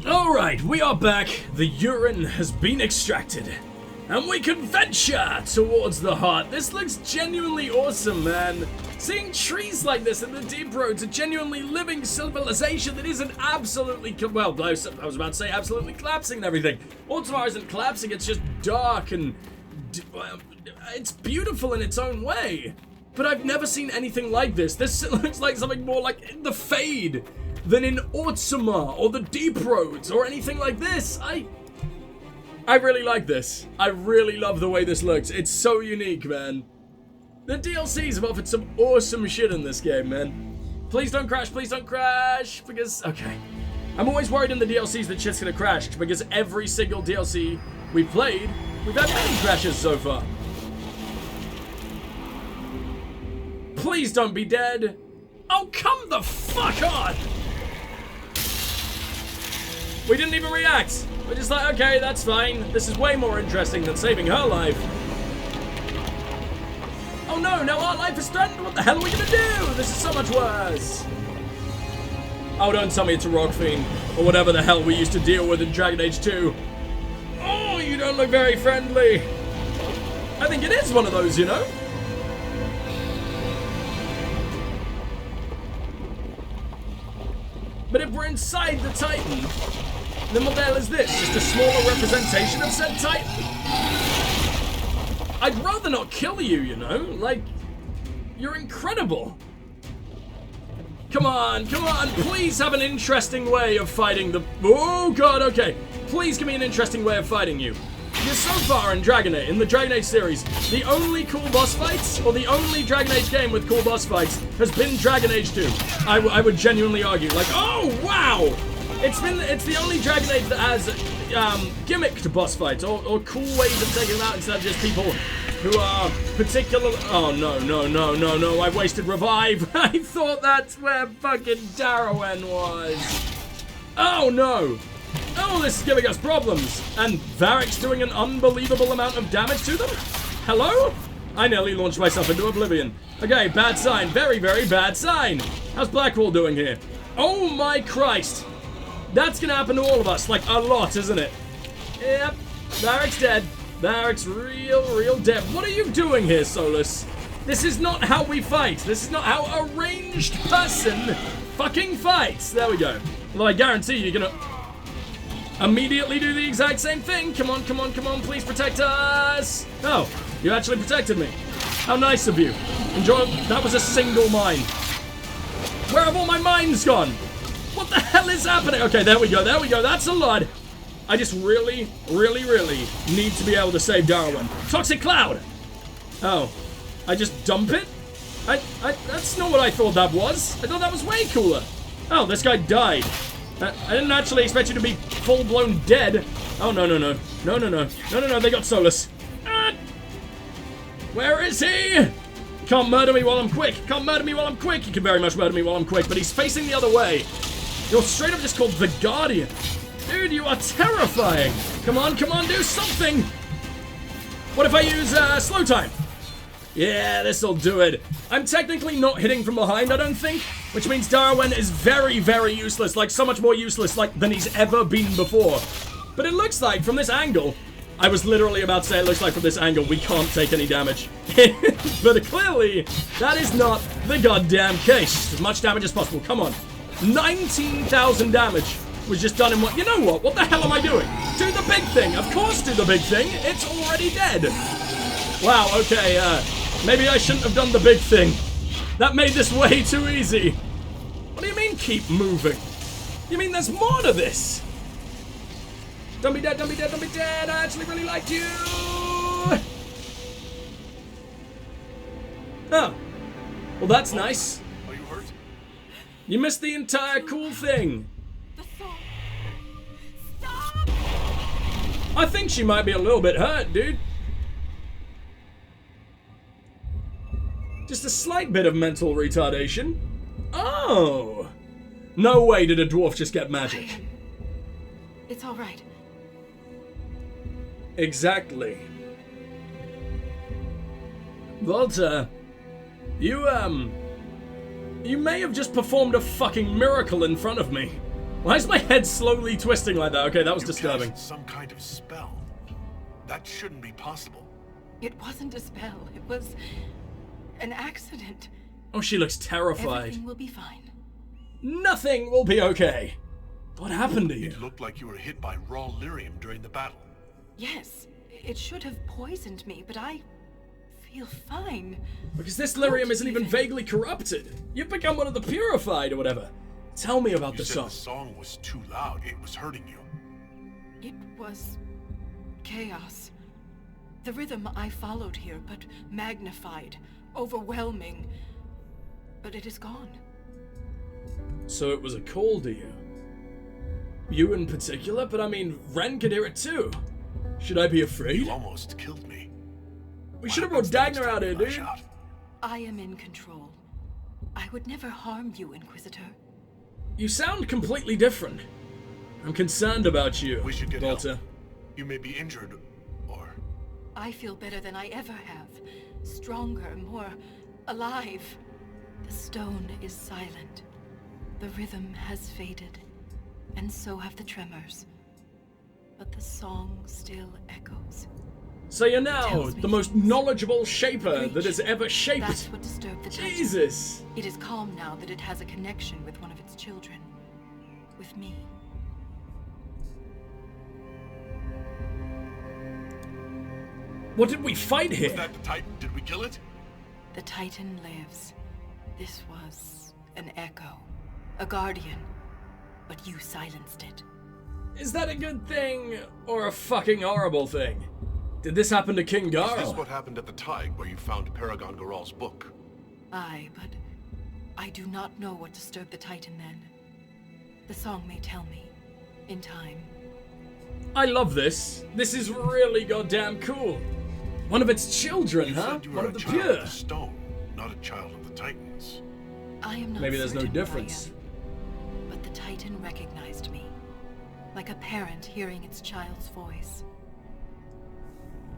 Alright, we are back. The urine has been extracted. And we can venture towards the heart. This looks genuinely awesome, man. Seeing trees like this in the deep roads, a genuinely living civilization that isn't absolutely, well, I was about to say absolutely collapsing and everything. Orzammar isn't collapsing, it's just dark and it's beautiful in its own way. But I've never seen anything like this. This looks like something more like in the Fade than in Orzammar or the Deep Roads or anything like this. I really like this. I really love the way this looks. It's so unique, man. The DLCs have offered some awesome shit in this game, man. Please don't crash, because, okay. I'm always worried in the DLCs that shit's gonna crash, because every single DLC we've played, we've had many crashes so far. Please don't be dead. Oh, come the fuck on! We didn't even react. We're just like, okay, that's fine. This is way more interesting than saving her life. Oh no, now our life is threatened. What the hell are we gonna do? This is so much worse. Oh, don't tell me it's a rock fiend or whatever the hell we used to deal with in Dragon Age 2. Oh, you don't look very friendly. I think it is one of those, you know? But if we're inside the Titan, then what the hell is this? Just a smaller representation of said Titan? I'd rather not kill you, you know? Like, you're incredible. Come on, please have an interesting way of fighting the... Oh god, okay. Please give me an interesting way of fighting you. Because so far in the Dragon Age series, the only cool boss fights, or the only Dragon Age game with cool boss fights, has been Dragon Age 2. I would genuinely argue, like, oh, wow! It's the only Dragon Age that has gimmicked boss fights, or cool ways of taking them out instead of just people who are particularly... Oh, no, I wasted revive. I thought that's where fucking Darawen was. Oh, no. Oh, this is giving us problems. And Varric's doing an unbelievable amount of damage to them? Hello? I nearly launched myself into oblivion. Okay, bad sign. Very, very bad sign. How's Blackwall doing here? Oh my Christ. That's gonna happen to all of us. Like, a lot, isn't it? Yep. Varric's dead. Varric's real dead. What are you doing here, Solus? This is not how we fight. This is not how a ranged person fucking fights. There we go. Although I guarantee you're gonna... immediately do the exact same thing. Come on, please protect us. Oh, you actually protected me. How nice of you. Enjoy. That was a single mine. Where have all my mines gone? What the hell is happening? Okay, there we go. That's a lot. I just really need to be able to save Darawen. Toxic cloud. Oh, I just dump it? That's not what I thought that was. I thought that was way cooler. Oh, this guy died. I didn't actually expect you to be full-blown dead. Oh, no, they got Solus. Where is he? Can't murder me while I'm quick. He can very much murder me while I'm quick, but he's facing the other way. You're straight up just called the Guardian. Dude, you are terrifying. Come on, do something. What if I use slow time? Yeah, this'll do it. I'm technically not hitting from behind, I don't think, which means Darawen is very, very useless, like so much more useless than he's ever been before. But it looks like, from this angle, I was literally about to say it looks like from this angle we can't take any damage. But clearly, that is not the goddamn case. As much damage as possible, come on. 19,000 damage was just done in what? You know what? What the hell am I doing? Do the big thing. Of course do the big thing. It's already dead. Wow, okay, maybe I shouldn't have done the big thing. That made this way too easy. What do you mean keep moving? You mean there's more to this? Don't be dead. I actually really like you. Oh. Well, that's nice. Are you hurt? You missed the entire cool thing. The song. Stop! I think she might be a little bit hurt, dude. Just a slight bit of mental retardation. Oh! No way did a dwarf just get magic. It's all right. Exactly. Volta, you may have just performed a fucking miracle in front of me. Why is my head slowly twisting like that? Okay, that was disturbing. Cast some kind of spell. That shouldn't be possible. It wasn't a spell. It was an accident. Oh, she looks terrified. Everything will be fine. Nothing will be okay. What happened to you? It looked like you were hit by raw lyrium during the battle. Yes, it should have poisoned me, but I feel fine. Because this lyrium isn't even vaguely corrupted. You've become one of the purified or whatever. Tell me about the song. The song was too loud. It was hurting you. It was chaos. The rhythm I followed here, but magnified, overwhelming. But it is gone. So it was a call to you? You in particular? But I mean, Ren could hear it too. Should I be afraid? You almost killed me. We should have brought Dagner out here, dude. I am in control. I would never harm you, Inquisitor. You sound completely different. I'm concerned about you, We should get Volta. help. You may be injured, or... I feel better than I ever have. Stronger, more alive. The stone is silent. The rhythm has faded, and so have the tremors. But the song still echoes. So you're now Tells me the most knowledgeable shaper Reach. that has ever shaped. That's what disturbed the Titan. Jesus! It is calm now that it has a connection with one of its children. With me. What did we fight Was here? that the Titan? Did we kill it? The Titan lives. This was an echo. A guardian. But you silenced it. Is that a good thing or a fucking horrible thing? Did this happen to King Is this Garl? what happened at the Tig where you found Paragon Garal's book? Aye, but I do not know what disturbed the Titan then. The song may tell me. In time. I love this. This is really goddamn cool. One of its children, You huh? said you were One a of the child pure. of the stone, not a child of the Titans. I am not Maybe there's no certain who I difference. am, but the Titan recognized me. Like a parent hearing its child's voice.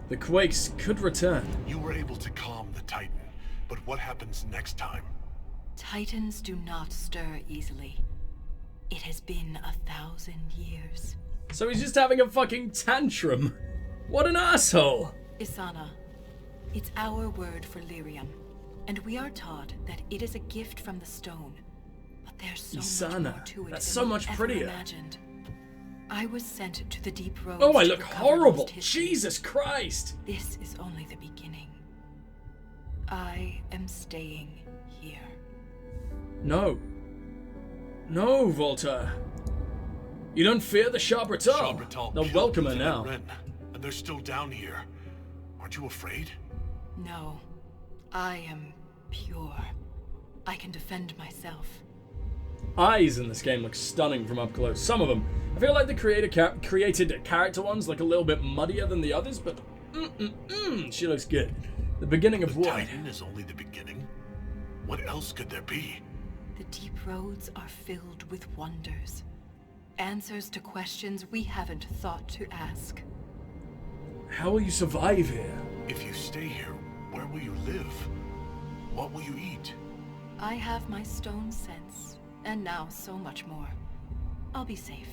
The Quakes could return. You were able to calm the Titan, but what happens next time? Titans do not stir easily. It has been 1,000 years. So he's just having a fucking tantrum. What an asshole. Isana. It's our word for lyrium. And we are taught that it is a gift from the stone. But there's so much Isana. more to it That's than so we much ever prettier. imagined. I was sent to the deep roads. Oh, I to look recover horrible. lost history. Jesus Christ. This is only the beginning. I am staying here. No. No, Volta. You don't fear the Shabratal. Shabratal They'll killed welcome her Lieutenant now. Ren, and they're still down here. Aren't you afraid? No. I am pure. I can defend myself. Eyes in this game look stunning from up close. Some of them. I feel like the created character ones look a little bit muddier than the others, but she looks good. The beginning of The what? Titan is only the beginning. What else could there be? The deep roads are filled with wonders. Answers to questions we haven't thought to ask. How will you survive here? If you stay here, where will you live? What will you eat? I have my stone sense, and now so much more. I'll be safe.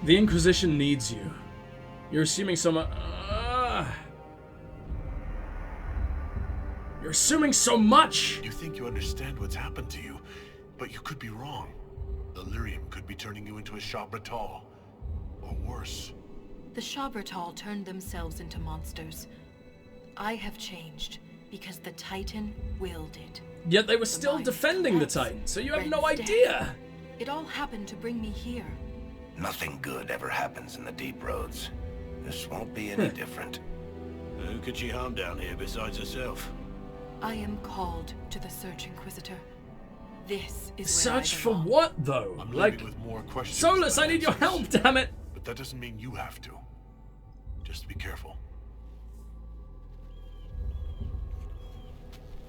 The Inquisition needs you. You're assuming so much. You're assuming so much! You think you understand what's happened to you, but you could be wrong. The lyrium could be turning you into a Shabratal. Or worse. The Shabratal turned themselves into monsters. I have changed because the Titan willed it. Yet they were still mind defending the collapsed. Titan, so you have no Ren's death. idea! It all happened to bring me here. Nothing good ever happens in the deep roads. This won't be any different. Who could she harm down here besides herself? I am called to the Search, Inquisitor. This is Search where for I belong. what, though? I'm Like, leaving with more questions. Solus, than I need your answers. help, damn it! But that doesn't mean you have to. Just be careful.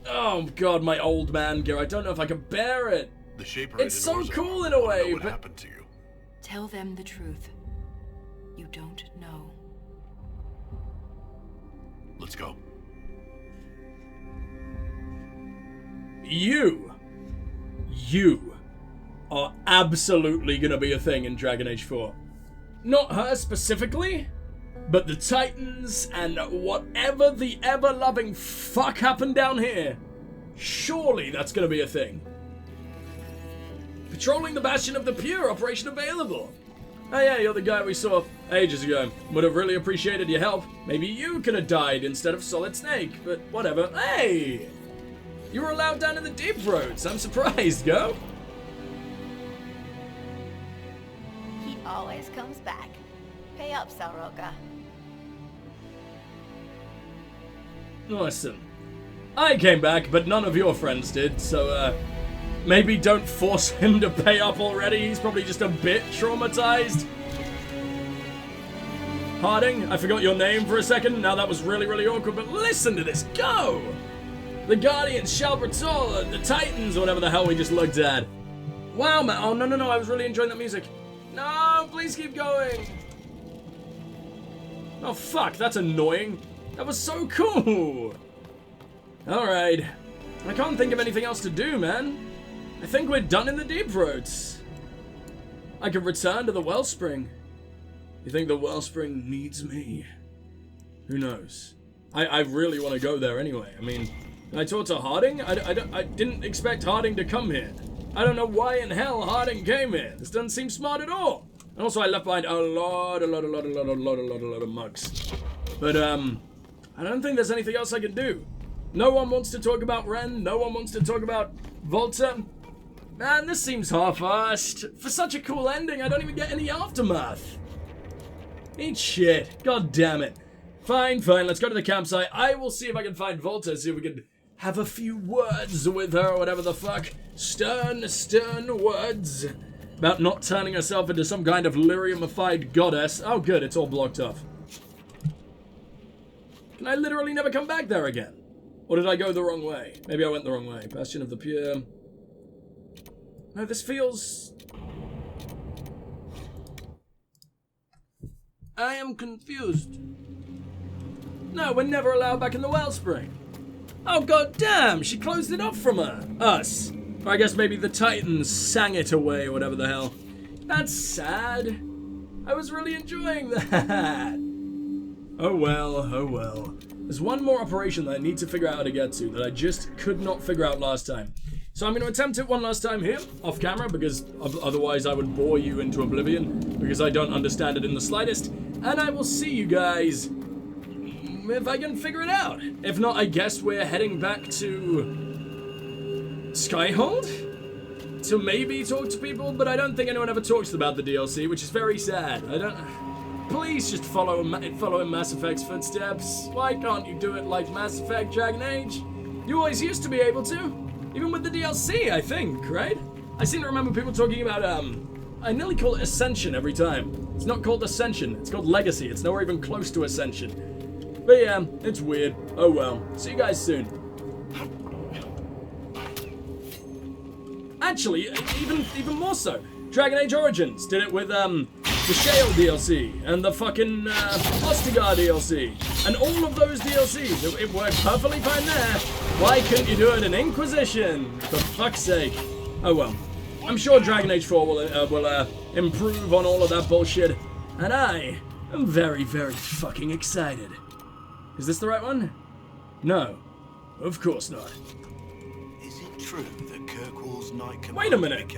Oh god, my old man gear, I don't know if I can bear it. The Shaper It's is so in Orzammar. cool in a Wanna way, know what but- happened to you? Tell them the truth. You don't know. Let's go. You are absolutely gonna be a thing in Dragon Age 4. Not her specifically, but the Titans and whatever the ever-loving fuck happened down here. Surely that's gonna be a thing. Patrolling the Bastion of the Pure, operation available. Oh yeah, you're the guy we saw ages ago. Would have really appreciated your help. Maybe you could have died instead of Solid Snake, but whatever. Hey! You were allowed down in the deep roads. I'm surprised, go. He always comes back. Pay up, Sauroka. Listen, I came back, but none of your friends did, so, maybe don't force him to pay up already. He's probably just a bit traumatized. Harding, I forgot your name for a second. Now that was really, really awkward, but listen to this. Go! The Guardians, Shalbertola, the Titans, whatever the hell we just looked at. Wow, man. Oh, no. I was really enjoying that music. No, please keep going. Oh, fuck. That's annoying. That was so cool. Alright. I can't think of anything else to do, man. I think we're done in the deep roads. I can return to the wellspring. You think the wellspring needs me? Who knows? I really want to go there anyway. I mean, I talked to Harding. I didn't expect Harding to come here. I don't know why in hell Harding came here. This doesn't seem smart at all. And also I left behind a lot of mugs. But I don't think there's anything else I can do. No one wants to talk about Ren. No one wants to talk about Volta. Man, this seems half-assed. For such a cool ending, I don't even get any aftermath. Eat shit. God damn it. Fine. Let's go to the campsite. I will see if I can find Volta, see if we can have a few words with her or whatever the fuck. Stern words. About not turning herself into some kind of lyriumified goddess. Oh, good. It's all blocked off. Can I literally never come back there again? Or did I go the wrong way? Maybe I went the wrong way. Bastion of the Pure. No, this feels... I am confused. No, we're never allowed back in the wellspring. Oh, god damn! She closed it off from us. Or I guess maybe the Titans sang it away or whatever the hell. That's sad. I was really enjoying that. Oh well. There's one more operation that I need to figure out how to get to that I just could not figure out last time. So I'm going to attempt it one last time here, off camera, because otherwise I would bore you into oblivion, because I don't understand it in the slightest. And I will see you guys if I can figure it out. If not, I guess we're heading back to Skyhold to maybe talk to people, but I don't think anyone ever talks about the DLC, which is very sad. Please just follow in Mass Effect's footsteps. Why can't you do it like Mass Effect Dragon Age? You always used to be able to. Even with the DLC, I think, right? I seem to remember people talking about, I nearly call it Ascension every time. It's not called Ascension, it's called Legacy. It's nowhere even close to Ascension. But yeah, it's weird. Oh well. See you guys soon. Actually, even more so. Dragon Age Origins did it with, the Shale DLC, and the fucking, Ostagar DLC, and all of those DLCs. It worked perfectly fine there. Why couldn't you do it in Inquisition? For fuck's sake. Oh well. I'm sure Dragon Age 4 will improve on all of that bullshit, and I am very, very fucking excited. Is this the right one? No. Of course not. Is it true that Kirkwall's Night Commander Wait a minute.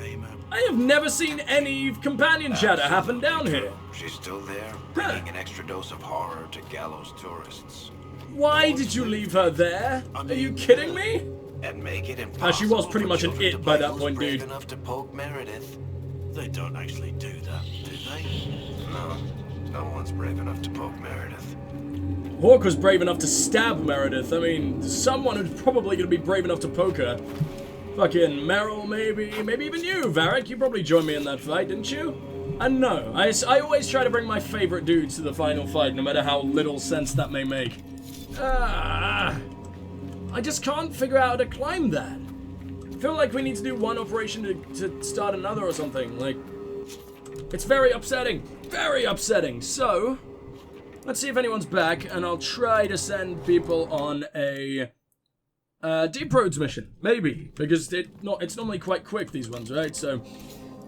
I have never seen any companion chatter happen down here. She's still there, bringing an extra dose of horror to gallows tourists. Why did you leave her there? Are you kidding me? And make it impossible. She was pretty much an it by that point, dude. Enough to poke Meredith. They don't actually do that, do they? No one's brave enough to poke Meredith. Hawke was brave enough to stab Meredith. I mean, someone who's probably going to be brave enough to poke her. Fucking Meryl, maybe even you, Varric. You probably joined me in that fight, didn't you? And no, I always try to bring my favorite dudes to the final fight, no matter how little sense that may make. I just can't figure out how to climb that. I feel like we need to do one operation to start another or something. Like, it's very upsetting. Very upsetting. So, let's see if anyone's back, and I'll try to send people on a Deep Roads mission. Maybe. Because it's normally quite quick, these ones, right? So,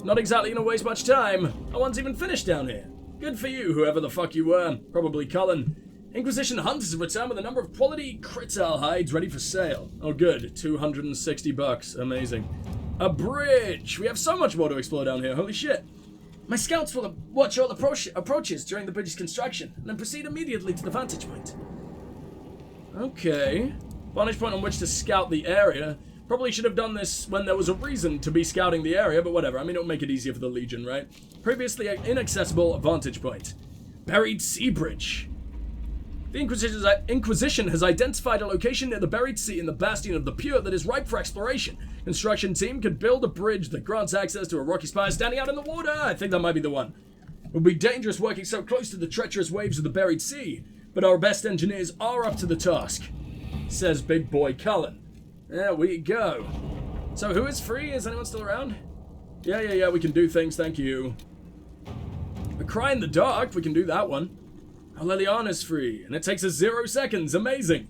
not exactly gonna waste much time. No one's even finished down here. Good for you, whoever the fuck you were. Probably Cullen. Inquisition hunters have returned with a number of quality Crital hides ready for sale. Oh good, $260. Amazing. A bridge! We have so much more to explore down here, holy shit. My scouts will watch all approaches during the bridge's construction, and then proceed immediately to the vantage point. Okay. Vantage point on which to scout the area. Probably should have done this when there was a reason to be scouting the area, but whatever. I mean, it'll make it easier for the Legion, right? Previously inaccessible vantage point. Buried Sea Bridge. The Inquisition has identified a location near the Buried Sea in the Bastion of the Pure that is ripe for exploration. Construction team could build a bridge that grants access to a rocky spire standing out in the water. I think that might be the one. It would be dangerous working so close to the treacherous waves of the Buried Sea, but our best engineers are up to the task, says Big Boy Cullen. There we go. So who is free? Is anyone still around? Yeah, we can do things, thank you. A Cry in the Dark, we can do that one. Oh, Leliana's free, and it takes us 0 seconds, amazing.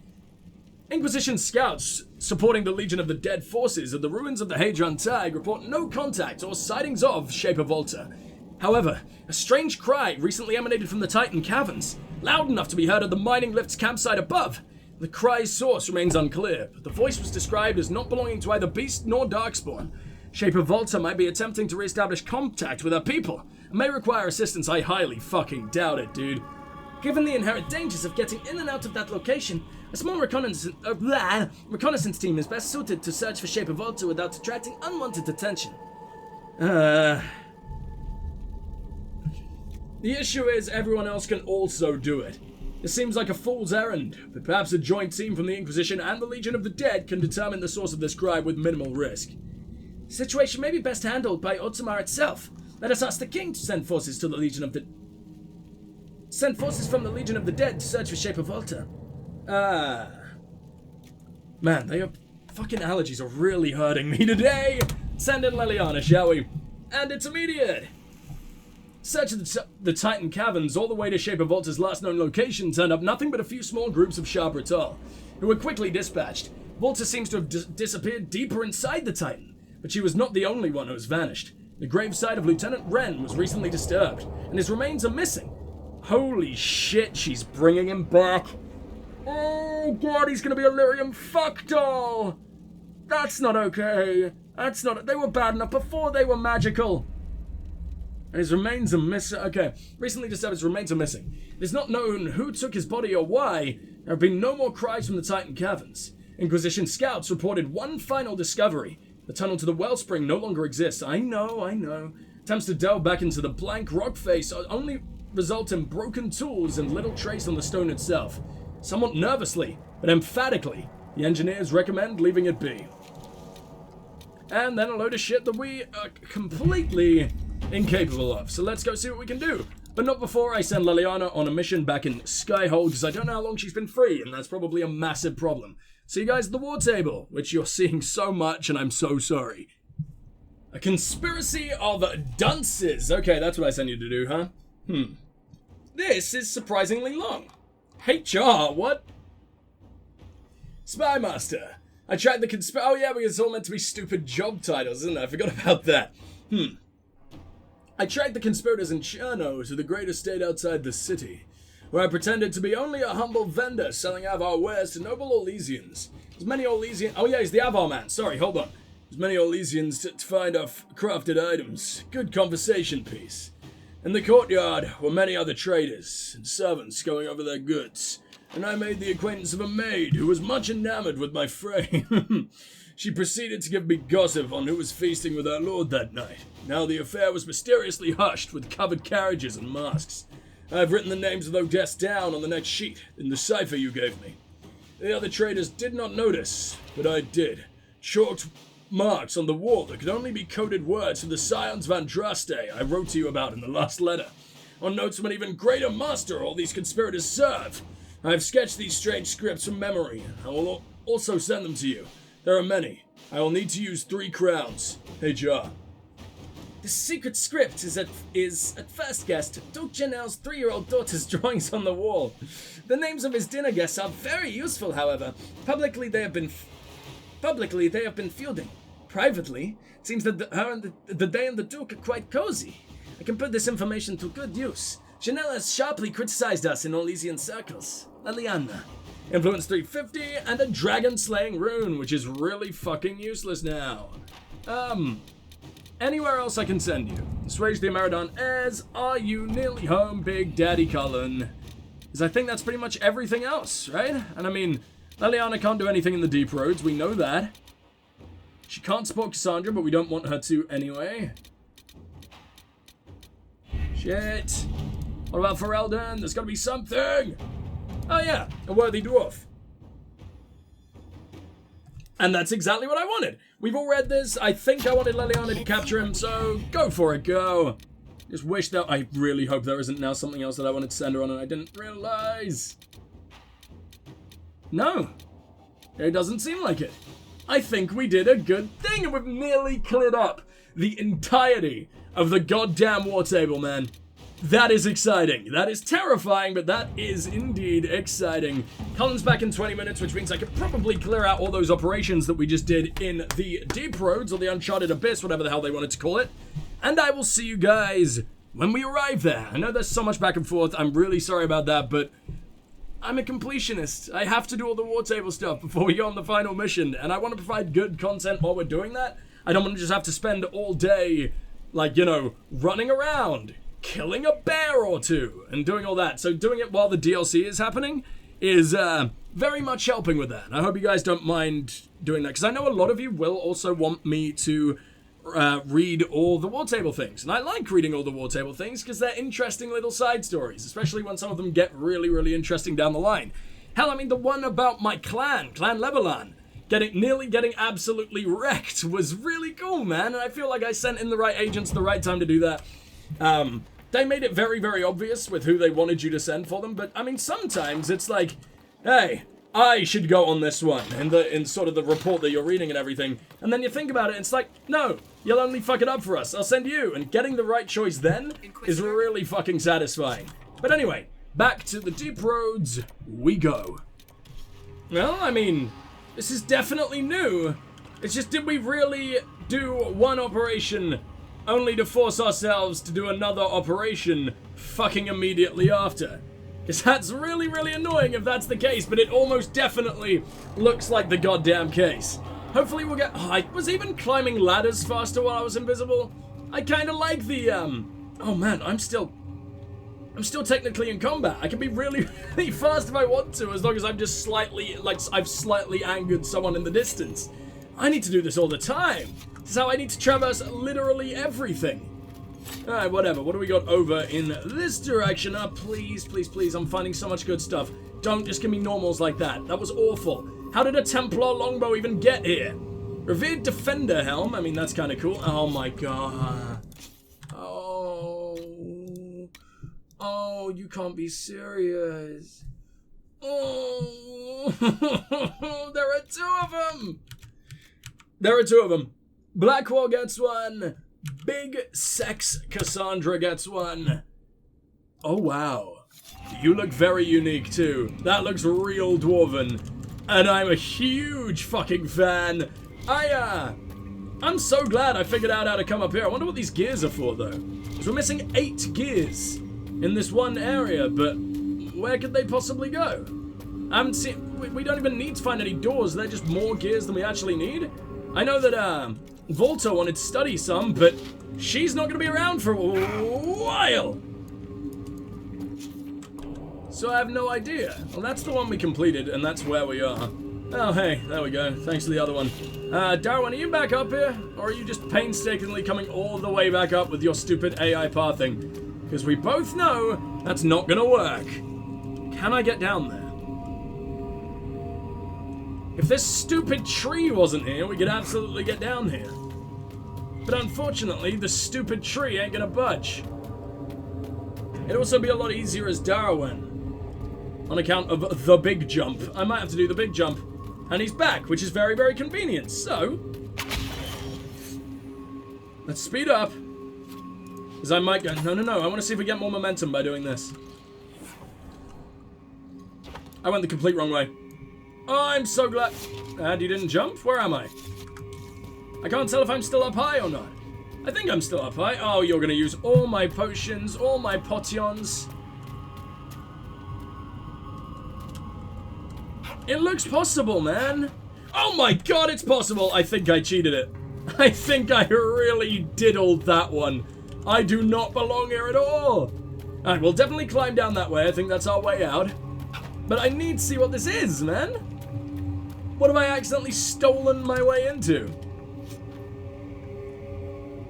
Inquisition scouts supporting the Legion of the Dead forces at the ruins of the Hadron Tag report no contact or sightings of Shaper Volta. However, a strange cry recently emanated from the Titan caverns, loud enough to be heard at the mining lift's campsite above. The cry's source remains unclear, but the voice was described as not belonging to either beast nor darkspawn. Shaper Volta might be attempting to re-establish contact with her people, and may require assistance. I highly fucking doubt it, dude. Given the inherent dangers of getting in and out of that location, a small reconnaissance team is best suited to search for Shaper Volta without attracting unwanted attention. The issue is everyone else can also do it. It seems like a fool's errand, but perhaps a joint team from the Inquisition and the Legion of the Dead can determine the source of this cry with minimal risk. The situation may be best handled by Otsamar itself. Let us ask the King to send forces from the Legion of the Dead to search for Shaper Volta. Man, fucking allergies are really hurting me today. Send in Leliana, shall we? And it's immediate. Search of the Titan caverns all the way to Shaper Volta's last known location turned up nothing but a few small groups of Shabratol, who were quickly dispatched. Volta seems to have disappeared deeper inside the Titan, but she was not the only one who has vanished. The gravesite of Lieutenant Wren was recently disturbed, and his remains are missing. Holy shit, she's bringing him back. Oh god, he's gonna be a lyrium fuck doll. That's not okay. They were bad enough before they were magical. And his remains are missing. Okay, recently disturbed, his remains are missing. It is not known who took his body or why. There have been no more cries from the Titan caverns. Inquisition scouts reported one final discovery. The tunnel to the wellspring no longer exists. I know. Attempts to delve back into the blank rock face only result in broken tools and little trace on the stone itself. Somewhat nervously, but emphatically, the engineers recommend leaving it be. And then a load of shit that we are completely incapable of. So let's go see what we can do. But not before I send Leliana on a mission back in Skyhold, because I don't know how long she's been free, and that's probably a massive problem. See you guys at the war table, which you're seeing so much, and I'm so sorry. A conspiracy of dunces. Okay, that's what I sent you to do, huh? This is surprisingly long. HR, what? Spymaster. I tried the oh yeah, because it's all meant to be stupid job titles, isn't it? I forgot about that. I tracked the conspirators in Cherno to the great estate outside the city, where I pretended to be only a humble vendor selling Avar wares to noble Orlesians. As many Orlesians... Oh yeah, he's the Avar man. Sorry, hold on. As many Orlesians to find our crafted items. Good conversation piece. In the courtyard were many other traders and servants going over their goods, and I made the acquaintance of a maid who was much enamored with my fray. She proceeded to give me gossip on who was feasting with our lord that night. Now the affair was mysteriously hushed with covered carriages and masks. I've written the names of those guests down on the next sheet in the cipher you gave me. The other traders did not notice, but I did. Chalked marks on the wall that could only be coded words from the Scions Van Draste I wrote to you about in the last letter. On notes from an even greater master all these conspirators serve. I have sketched these strange scripts from memory. I will also send them to you. There are many. I will need to use 3 crowns. HR. The secret script is at first guessed, Duke Janelle's 3-year-old daughter's drawings on the wall. The names of his dinner guests are very useful, however. Publicly they have been Publicly, they have been feuding. Privately, it seems that her and the Day and the Duke are quite cozy. I can put this information to good use. Chanel has sharply criticized us in Orlesian circles. Liliana. Influence 350 and a dragon-slaying rune, which is really fucking useless now. Anywhere else I can send you? Assuage the Emeridon heirs. Are you nearly home, Big Daddy Cullen? Because I think that's pretty much everything else, right? And I mean, Liliana can't do anything in the Deep Roads, we know that. She can't support Cassandra, but we don't want her to anyway. Shit. What about Ferelden? There's gotta be something! Oh yeah, a worthy dwarf. And that's exactly what I wanted. We've all read this. I think I wanted Liliana to capture him, so go for it, go. Just wish that... I really hope there isn't now something else that I wanted to send her on and I didn't realize. No. It doesn't seem like it. I think we did a good thing and we've nearly cleared up the entirety of the goddamn war table, man. That is exciting. That is terrifying, but that is indeed exciting. Cullen's back in 20 minutes, which means I could probably clear out all those operations that we just did in the Deep Roads, or the Uncharted Abyss, whatever the hell they wanted to call it. And I will see you guys when we arrive there. I know there's so much back and forth. I'm really sorry about that, but I'm a completionist. I have to do all the war table stuff before we go on the final mission, and I want to provide good content while we're doing that. I don't want to just have to spend all day, like, you know, running around, killing a bear or two, and doing all that. So doing it while the DLC is happening is very much helping with that. I hope you guys don't mind doing that, because I know a lot of you will also want me to read all the war table things. And I like reading all the war table things, because they're interesting little side stories, especially when some of them get really, really interesting down the line. Hell, I mean, the one about my Clan Lebanon, nearly getting absolutely wrecked was really cool, man. And I feel like I sent in the right agents at the right time to do that. They made it very, very obvious with who they wanted you to send for them, but I mean, sometimes it's like, hey, I should go on this one in sort of the report that you're reading and everything, and then you think about it, and it's like, no, you'll only fuck it up for us, I'll send you, and getting the right choice then is really fucking satisfying. But anyway, back to the Deep Roads we go. Well, I mean, this is definitely new. It's just, did we really do one operation only to force ourselves to do another operation fucking immediately after? Because that's really, really annoying if that's the case, but it almost definitely looks like the goddamn case. Hopefully we'll get... Oh, I was even climbing ladders faster while I was invisible. I kind of like the, Oh man, I'm still technically in combat. I can be really, really fast if I want to, as long as I'm just slightly, like, I've slightly angered someone in the distance. I need to do this all the time. This is how I need to traverse literally everything. Alright, whatever. What do we got over in this direction? Please, please, please. I'm finding so much good stuff. Don't just give me normals like that. That was awful. How did a Templar longbow even get here? Revered Defender helm. I mean, that's kind of cool. Oh my god. Oh, you can't be serious. Oh, there are two of them. There are two of them. Blackwall gets one. Big Sex Cassandra gets one. Oh, wow. You look very unique, too. That looks real dwarven. And I'm a huge fucking fan. I'm so glad I figured out how to come up here. I wonder what these gears are for, though. Because we're missing 8 gears in this one area, but where could they possibly go? I haven't seen... We don't even need to find any doors. They're just more gears than we actually need. I know that, Volta wanted to study some, but she's not going to be around for a while. So I have no idea. Well, that's the one we completed, and that's where we are. Oh, hey, there we go. Thanks to the other one. Darawen, are you back up here? Or are you just painstakingly coming all the way back up with your stupid AI pathing? Because we both know that's not going to work. Can I get down there? If this stupid tree wasn't here, we could absolutely get down here. But unfortunately, the stupid tree ain't gonna budge. It'd also be a lot easier as Darawen, on account of the big jump. I might have to do the big jump. And he's back, which is very, very convenient. So, let's speed up. Because I might go... No, I want to see if we get more momentum by doing this. I went the complete wrong way. Oh, I'm so glad. And you didn't jump? Where am I? I can't tell if I'm still up high or not. I think I'm still up high. Oh, you're gonna use all my potions, all my potions. It looks possible, man. Oh my god, it's possible. I think I cheated it. I think I really diddled that one. I do not belong here at all. Alright, we'll definitely climb down that way. I think that's our way out. But I need to see what this is, man. What have I accidentally stolen my way into?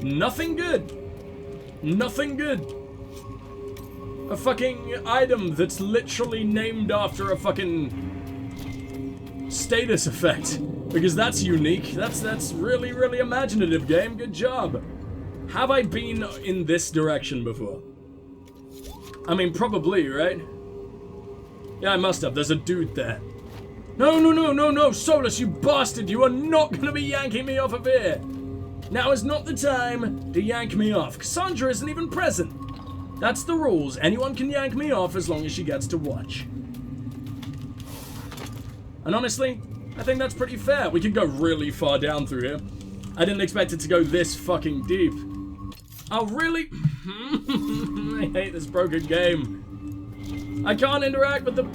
Nothing good. Nothing good. A fucking item that's literally named after a fucking status effect. Because that's unique. That's really, really imaginative, game. Good job. Have I been in this direction before? I mean, probably, right? Yeah, I must have. There's a dude there. No, no, no, no, no. Solus, you bastard. You are not going to be yanking me off of here. Now is not the time to yank me off. Cassandra isn't even present. That's the rules. Anyone can yank me off as long as she gets to watch. And honestly, I think that's pretty fair. We can go really far down through here. I didn't expect it to go this fucking deep. Oh, really? I hate this broken game. I can't interact with the...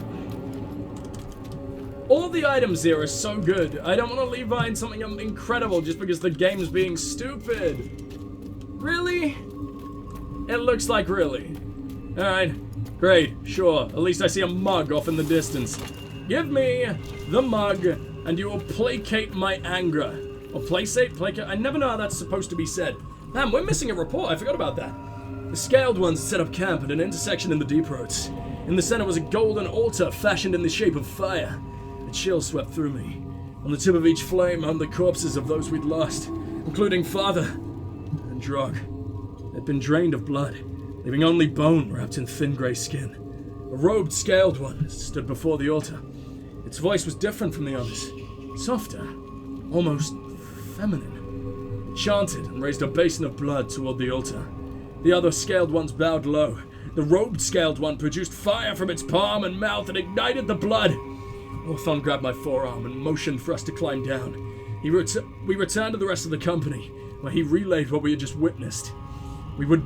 All the items here are so good. I don't want to leave behind something incredible just because the game's being stupid. Really? It looks like really. Alright, great, sure. At least I see a mug off in the distance. Give me the mug, and you will placate my anger. Or placate? I never know how that's supposed to be said. Man, we're missing a report. I forgot about that. The Scaled Ones set up camp at an intersection in the deep roads. In the center was a golden altar fashioned in the shape of fire. A chill swept through me. On the tip of each flame hung the corpses of those we'd lost, including Father and Drog. They'd been drained of blood, leaving only bone wrapped in thin grey skin. A robed Scaled One stood before the altar. Its voice was different from the others. Softer, almost feminine. It chanted and raised a basin of blood toward the altar. The other Scaled Ones bowed low. The robed Scaled One produced fire from its palm and mouth and ignited the blood. Orthon grabbed my forearm and motioned for us to climb down. We returned to the rest of the company, where he relayed what we had just witnessed. We would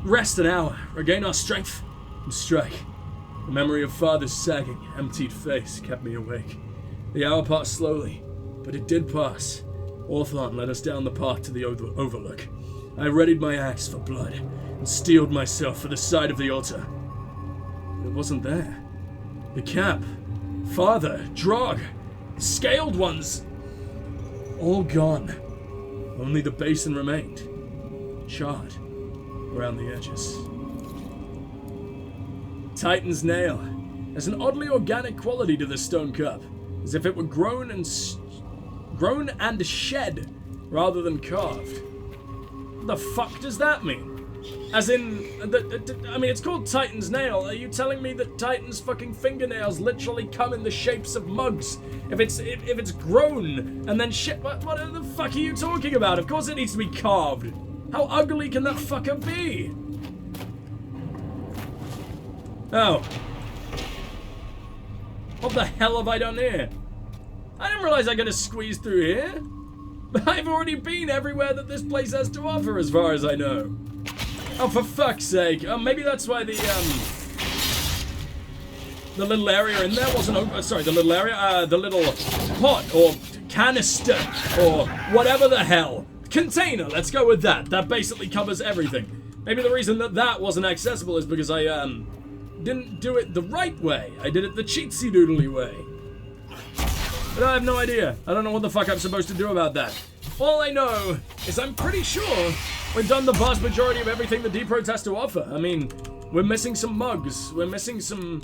rest an hour, regain our strength, and strike. The memory of Father's sagging, emptied face kept me awake. The hour passed slowly, but it did pass. Orthon led us down the path to the overlook. I readied my axe for blood and steeled myself for the side of the altar. It wasn't there. The camp, Father, Drog, Scaled Ones, all gone. Only the basin remained, charred around the edges. Titan's Nail has an oddly organic quality to this stone cup, as if it were grown and shed rather than carved. What the fuck does that mean? As in, I mean, it's called Titan's Nail. Are you telling me that Titan's fucking fingernails literally come in the shapes of mugs? If it's grown and then shit, what the fuck are you talking about? Of course it needs to be carved. How ugly can that fucker be? Oh. What the hell have I done here? I didn't realize I could squeeze through here. But I've already been everywhere that this place has to offer, as far as I know. Oh, for fuck's sake. Maybe that's why the little area in there wasn't open. Sorry, the little area, the little pot or canister or whatever the hell. Container, let's go with that. That basically covers everything. Maybe the reason that wasn't accessible is because I, didn't do it the right way. I did it the cheatsy doodly way. But I have no idea. I don't know what the fuck I'm supposed to do about that. All I know is I'm pretty sure we've done the vast majority of everything the Deep Roads has to offer. I mean, we're missing some mugs, we're missing some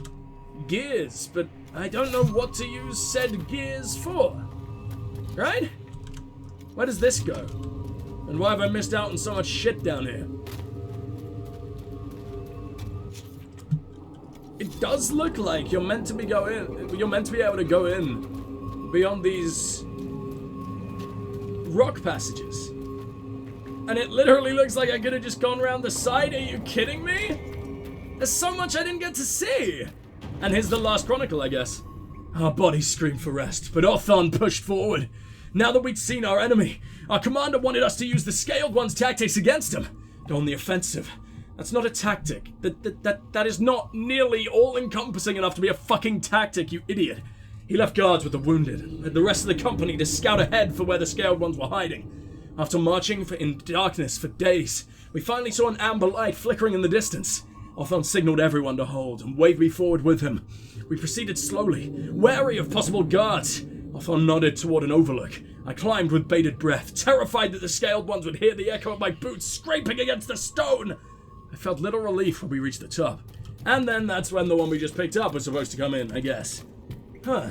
gears, but I don't know what to use said gears for. Right? Where does this go? And why have I missed out on so much shit down here? It does look like you're meant to be able to go in beyond these rock passages. And it literally looks like I could have just gone around the side. Are you kidding me? There's so much I didn't get to see. And here's the last chronicle, I guess. Our bodies screamed for rest, but Othon pushed forward. Now that we'd seen our enemy, our commander wanted us to use the Scaled One's tactics against him. On the offensive. That's not a tactic. That is not nearly all-encompassing enough to be a fucking tactic, you idiot. He left guards with the wounded, and led the rest of the company to scout ahead for where the Scaled Ones were hiding. After marching in darkness for days, we finally saw an amber light flickering in the distance. Othon signaled everyone to hold and waved me forward with him. We proceeded slowly, wary of possible guards. Othon nodded toward an overlook. I climbed with bated breath, terrified that the Scaled Ones would hear the echo of my boots scraping against the stone. I felt little relief when we reached the top. And then that's when the one we just picked up was supposed to come in, I guess. Huh.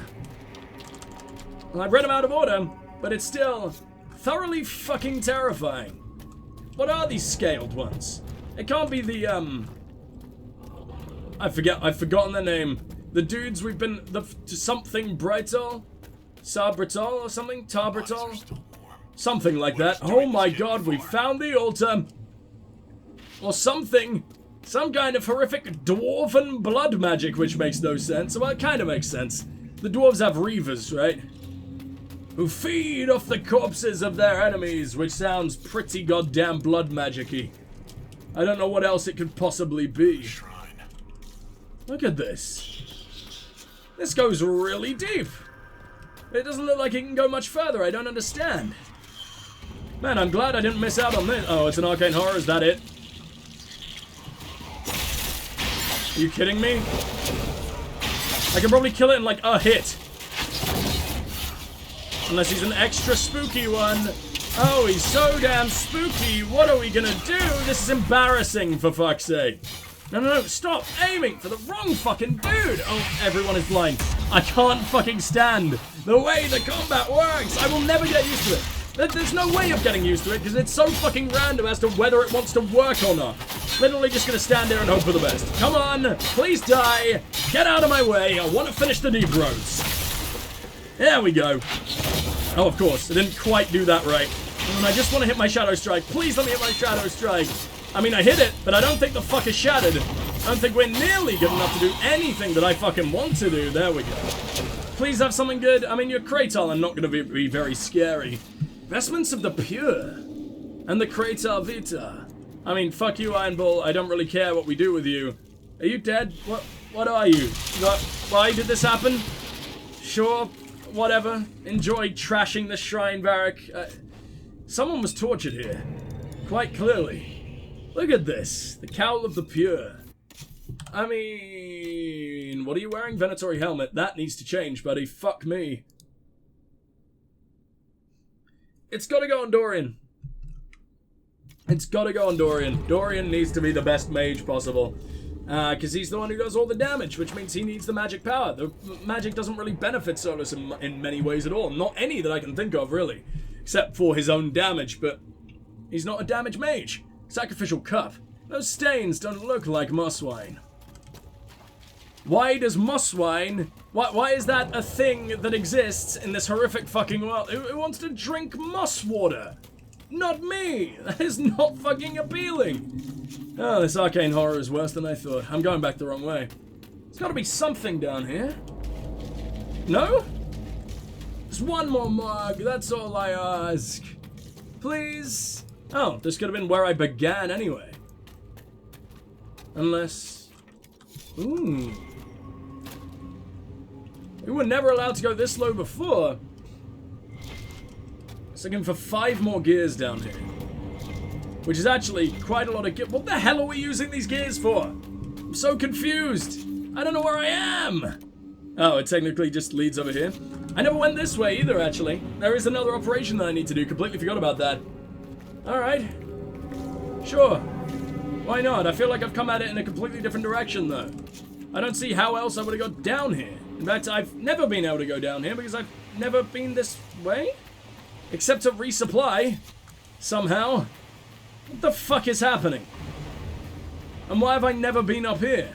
Well, I've read them out of order, but it's still thoroughly fucking terrifying. What are these Scaled Ones? It can't be the, I've forgotten their name. The dudes we've been, something Britol? Sabritol or something? Tarbritol? Something like that. Oh my god, we found the altar. Or something. Some kind of horrific dwarven blood magic, which makes no sense. Well, it kind of makes sense. The dwarves have reavers, right? Who feed off the corpses of their enemies, which sounds pretty goddamn blood magic-y. I don't know what else it could possibly be. Look at this. This goes really deep. It doesn't look like it can go much further. I don't understand. Man, I'm glad I didn't miss out on this. Oh, it's an arcane horror. Is that it? Are you kidding me? I can probably kill it in like a hit. Unless he's an extra spooky one. Oh, he's so damn spooky. What are we gonna do? This is embarrassing, for fuck's sake. No, stop aiming for the wrong fucking dude. Oh, everyone is blind. I can't fucking stand the way the combat works. I will never get used to it. There's no way of getting used to it because it's so fucking random as to whether it wants to work or not. Literally just gonna stand there and hope for the best. Come on, please die. Get out of my way. I want to finish the deep roads. There we go. Oh, of course, I didn't quite do that right. And I just want to hit my Shadow Strike. Please let me hit my Shadow Strike. I mean, I hit it, but I don't think the fuck is shattered. I don't think we're nearly good enough to do anything that I fucking want to do. There we go. Please have something good. I mean, your Kratal are not going to be very scary. Vestments of the Pure. And the Kratal Vita. I mean, fuck you, Iron Bull. I don't really care what we do with you. Are you dead? What are you? Why did this happen? Sure, whatever. Enjoy trashing the shrine, Varric. Someone was tortured here. Quite clearly. Look at this. The Cowl of the Pure. I mean, what are you wearing? Venatory helmet. That needs to change, buddy. Fuck me. It's gotta go on Dorian. It's gotta go on Dorian. Dorian needs to be the best mage possible. Because he's the one who does all the damage, which means he needs the magic power. The magic doesn't really benefit Solus in many ways at all. Not any that I can think of, really. Except for his own damage, but he's not a damage mage. Sacrificial Cup. Those stains don't look like mosswine. Why does mosswine... Why is that a thing that exists in this horrific fucking world? Who wants to drink moss water? Not me! That is not fucking appealing. Oh, this arcane horror is worse than I thought. I'm going back the wrong way. There's gotta be something down here. No? Just one more mug, that's all I ask. Please? Oh, this could have been where I began anyway. Unless... Ooh. We were never allowed to go this low before. It's looking for 5 more gears down here. Which is actually quite a lot of gear. What the hell are we using these gears for? I'm so confused. I don't know where I am. Oh, it technically just leads over here. I never went this way either, actually. There is another operation that I need to do. Completely forgot about that. Alright. Sure. Why not? I feel like I've come at it in a completely different direction, though. I don't see how else I would have got down here. In fact, I've never been able to go down here because I've never been this way. Except to resupply. Somehow. What the fuck is happening? And why have I never been up here?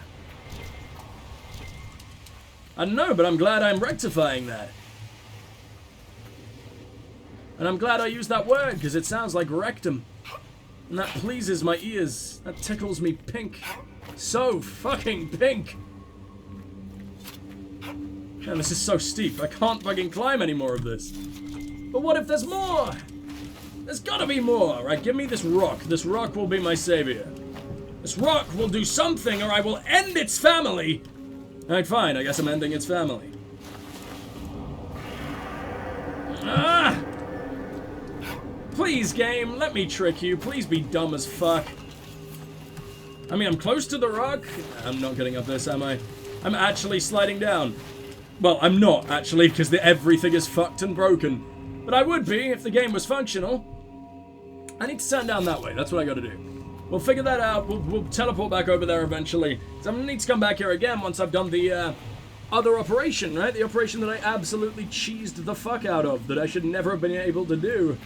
I don't know, but I'm glad I'm rectifying that. And I'm glad I used that word, because it sounds like rectum. And that pleases my ears. That tickles me pink. So fucking pink. Man, this is so steep. I can't fucking climb any more of this. But what if there's more? There's gotta be more. Right, give me this rock. This rock will be my savior. This rock will do something or I will end its family. Alright, fine. I guess I'm ending its family. Ah! Please, game, let me trick you. Please be dumb as fuck. I mean, I'm close to the rock. I'm not getting up this, am I? I'm actually sliding down. Well, I'm not, actually, because everything is fucked and broken. But I would be if the game was functional. I need to turn down that way. That's what I gotta do. We'll figure that out. We'll teleport back over there eventually. So I'm gonna need to come back here again once I've done the other operation, right? The operation that I absolutely cheesed the fuck out of, that I should never have been able to do.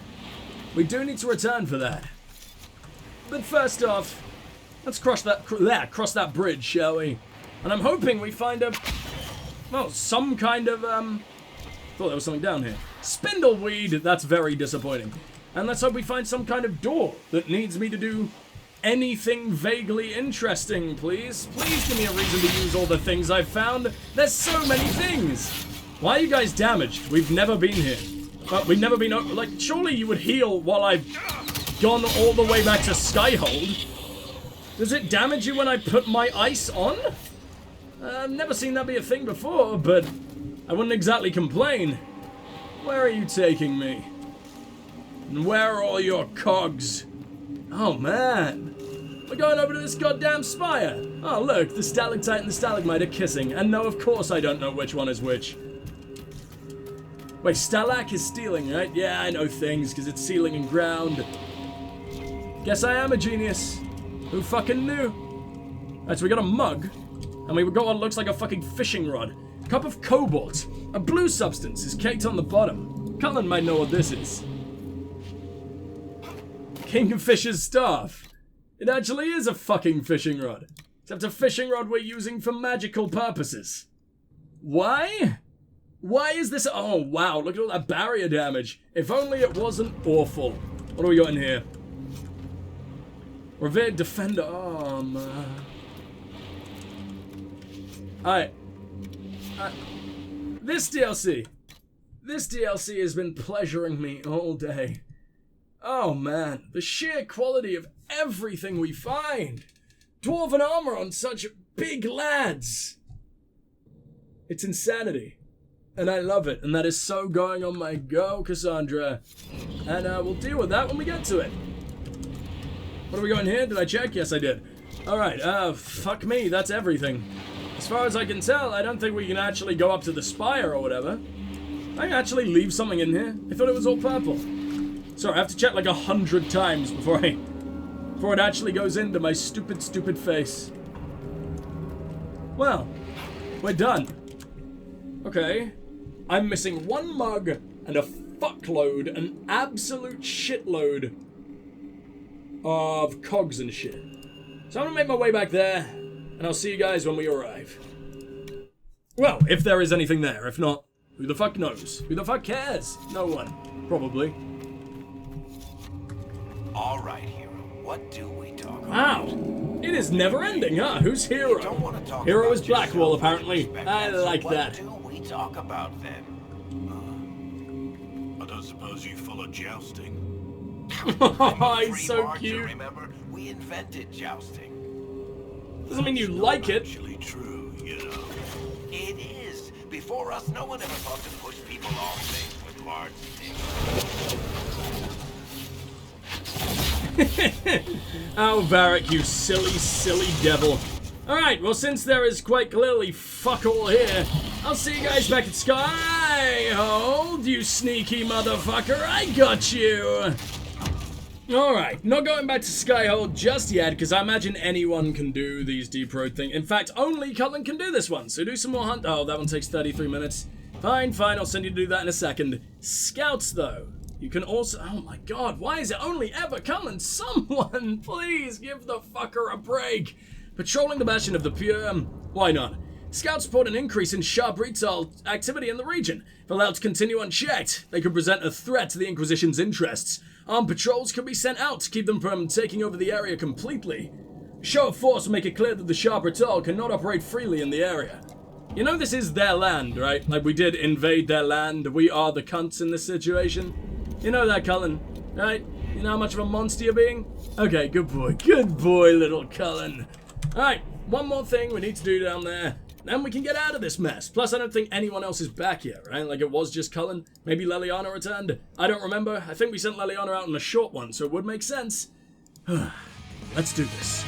We do need to return for that. But first off, let's cross that bridge, shall we? And I'm hoping we find well, some kind of, thought there was something down here. Spindleweed, that's very disappointing. And let's hope we find some kind of door that needs me to do anything vaguely interesting, please. Please give me a reason to use all the things I've found. There's so many things. Why are you guys damaged? We've never been here. We've never been, like, surely you would heal while I've gone all the way back to Skyhold. Does it damage you when I put my ice on? I've never seen that be a thing before, but I wouldn't exactly complain. Where are you taking me? And where are all your cogs? Oh man, we're going over to this goddamn spire. Oh look, the stalactite and the stalagmite are kissing, and no, of course I don't know which one is which. Wait, Stalak is stealing, right? Yeah, I know things, because it's ceiling and ground. Guess I am a genius. Who fucking knew? Alright, so we got a mug, and we got what looks like a fucking fishing rod. Cup of cobalt. A blue substance is caked on the bottom. Cullen might know what this is. Kingfisher's staff. It actually is a fucking fishing rod. Except a fishing rod we're using for magical purposes. Why? Why is this? Oh wow, look at all that barrier damage. If only it wasn't awful. What do we got in here? Revered Defender armor. Alright. This DLC has been pleasuring me all day. Oh man, the sheer quality of everything we find. Dwarven armor on such big lads. It's insanity. And I love it. And that is so going on my go, Cassandra. And we'll deal with that when we get to it. What are we going here? Did I check? Yes, I did. Alright, fuck me, that's everything. As far as I can tell, I don't think we can actually go up to the spire or whatever. I can actually leave something in here. I thought it was all purple. Sorry, I have to check like 100 times before it actually goes into my stupid face. Well, we're done. Okay. I'm missing one mug and a fuckload, an absolute shitload of cogs and shit. So I'm gonna make my way back there, and I'll see you guys when we arrive. Well, if there is anything there. If not, who the fuck knows? Who the fuck cares? No one. Probably. All right, hero. What do we talk about? Wow. It is never ending, huh? Who's Hero? Don't want to talk Hero about is Blackwall, yourself, apparently. respect I that. So like what that. do we talk about then? I don't suppose you follow jousting? Oh, Free he's so marcher, cute. Remember, we invented jousting. Doesn't mean you like it. Actually true, you know. It is. Before us, no one ever thought to push people off things with large sticks. Oh, Varric, you silly devil. Alright, well, since there is quite clearly fuck all here, I'll see you guys back at Skyhold, you sneaky motherfucker. I got you. Alright, not going back to Skyhold just yet, because I imagine anyone can do these deep road things. In fact, only Cullen can do this one, so do some more hunt. Oh, that one takes 33 minutes. Fine, I'll send you to do that in a second. Scouts, though. You can also... Oh my god, why is it only ever Cullen? Someone, please give the fucker a break. Patrolling the Bastion of the Pure... why not? Scouts report an increase in sharp retail activity in the region. If allowed to continue unchecked, they could present a threat to the Inquisition's interests. Armed patrols could be sent out to keep them from taking over the area completely. Show of force will make it clear that the Sharp Ritual cannot operate freely in the area. You know this is their land, right? Like, we did invade their land. We are the cunts in this situation. You know that, Cullen, right? You know how much of a monster you're being? Okay, good boy. Good boy, little Cullen. Alright, one more thing we need to do down there. Then we can get out of this mess. Plus, I don't think anyone else is back yet, right? Like, it was just Cullen. Maybe Leliana returned. I don't remember. I think we sent Leliana out on a short one, so it would make sense. Let's do this.